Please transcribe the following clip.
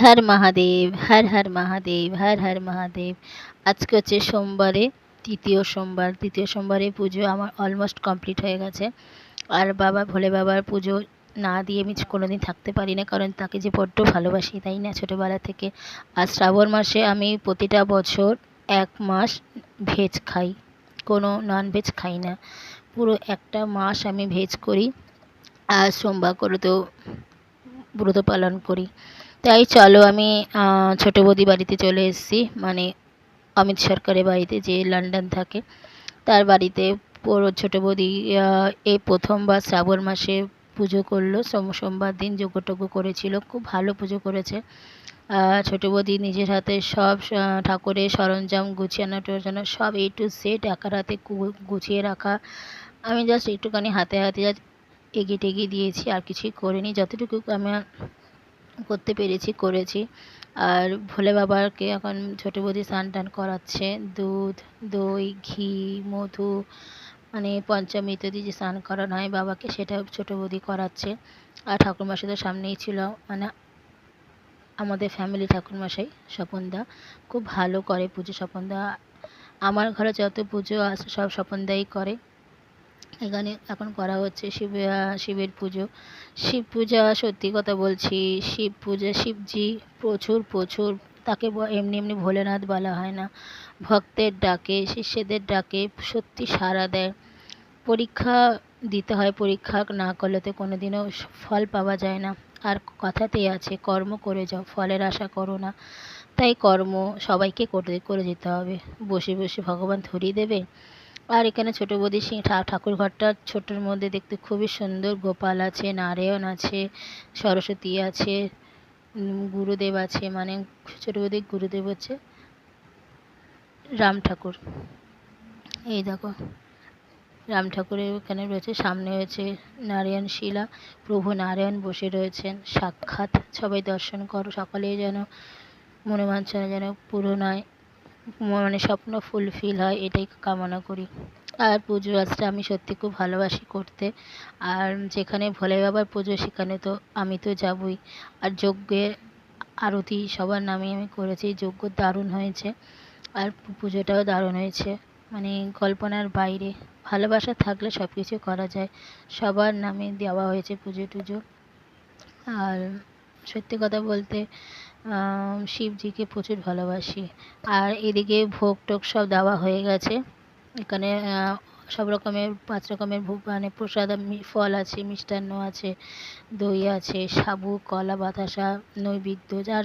হর মহাদেব, হর হর মহাদেব, হর হর মহাদেব। আজকে হচ্ছে সোমবারে তৃতীয় সোমবার। তৃতীয় সোমবারে পুজো আমার অলমোস্ট কমপ্লিট হয়ে গেছে। আর বাবা ভোলে বাবার পুজো না দিয়ে আমি কোনোদিন থাকতে পারি না, কারণ তাকে যে বড্ড ভালোবাসি, তাই না, ছোটোবেলা থেকে। আর শ্রাবণ মাসে আমি প্রতিটা বছর 1 মাস ভেজ খাই, কোনো ননভেজ খাই না। পুরো একটা মাস আমি ভেজ করি, আর সোমবার করে তো ব্রত পালন করি। তাই চলো আমি ছোটো বৌদি বাড়িতে চলে এসেছি, মানে অমিত সরকারের বাড়িতে, যে লন্ডন থাকে, তার বাড়িতে। পুরো ছোটো বৌদি এই প্রথমবার শ্রাবণ মাসে পুজো করলো। সোমবার দিন যজ্ঞ করেছিল, খুব ভালো পুজো করেছে। ছোটো বৌদি নিজের হাতে সব ঠাকুরের সরঞ্জাম গুছিয়ানো টোছানো সব A to Z একার হাতে গুছিয়ে রাখা। আমি জাস্ট একটুখানি হাতে হাতে জাস্ট এগিয়ে টেগিয়ে দিয়েছি, আর কিছুই করিনি। যতটুকু আমি করতে পেরেছি করেছি। আর ভোলে বাবাকে এখন ছোটো বৌদি স্নান টান করাচ্ছে, দুধ, দই, ঘি, মধু, মানে পঞ্চামৃত দিয়ে যে স্নান করানো হয় বাবাকে, সেটা ছোটো বৌদি করাচ্ছে। আর ঠাকুরমশাই তো সামনেই ছিল, মানে আমাদের ফ্যামিলি ঠাকুরমশাই স্বপনদা খুব ভালো করে পুজো। স্বপনদা আমার ঘরে যত পুজো আছে সব স্বপনদাই করে। এখানে এখন করা হচ্ছে শিবের পুজো। শিব পূজা, সত্যি কথা বলছি, শিব পূজা, শিবজি প্রচুর প্রচুর, তাকে এমনি এমনি ভোলেনাথ বলা হয় না। ভক্তের ডাকে, শিষ্যদের ডাকে সত্যি সাড়া দেয়। পরীক্ষা দিতে হয়, পরীক্ষা না করলে তো কোনো দিনও ফল পাওয়া যায় না। আর কথাতেই আছে, কর্ম করে যাও, ফলের আশা করো না। তাই কর্ম সবাইকে করে যেতে হবে। বসে বসে ভগবান ধরিয়ে দেবে? আর এখানে ছোটো বৌদি ঠাকুর ঘরটা ছোটোর মধ্যে দেখতে খুবই সুন্দর। গোপাল আছে, নারায়ণ আছে, সরস্বতী আছে, গুরুদেব আছে, মানে ছোটো বৌদির গুরুদেব হচ্ছে রাম ঠাকুর। এই দেখো, রাম ঠাকুরের ওখানে রয়েছে, সামনে হয়েছে নারায়ণ শিলা, প্রভু নারায়ণ বসে রয়েছেন সাক্ষাৎ। সবাই দর্শন করো, সকলেই যেন মনোবাঞ্ছনা যেন পূরণ হয়, মানে স্বপ্ন ফুলফিল হয়, এটাই কামনা করি। আর পুজো আজটা আমি সত্যি খুব ভালোবাসি করতে। আর যেখানে ভোলে বাবার পুজো সেখানে তো আমি তো যাবই। আর যজ্ঞের আরতি সবার নামে আমি করেছি, যজ্ঞ দারুণ হয়েছে। আর পুজোটাও দারুণ হয়েছে, মানে কল্পনার বাইরে। ভালোবাসা থাকলে সব কিছু করা যায়। সবার নামে দেওয়া হয়েছে পুজো টুজো। আর সত্যি কথা বলতে শিবজিকে প্রচুর ভালোবাসি। আর এদিকে ভোগ টোগ সব দেওয়া হয়ে গেছে। এখানে সব রকমের 5 রকমের ভোগ, মানে প্রসাদ, ফল আছে, মিষ্টান্ন আছে, দই আছে, সাবু, কলা, বাতাসা, নৈবেদ্য, যার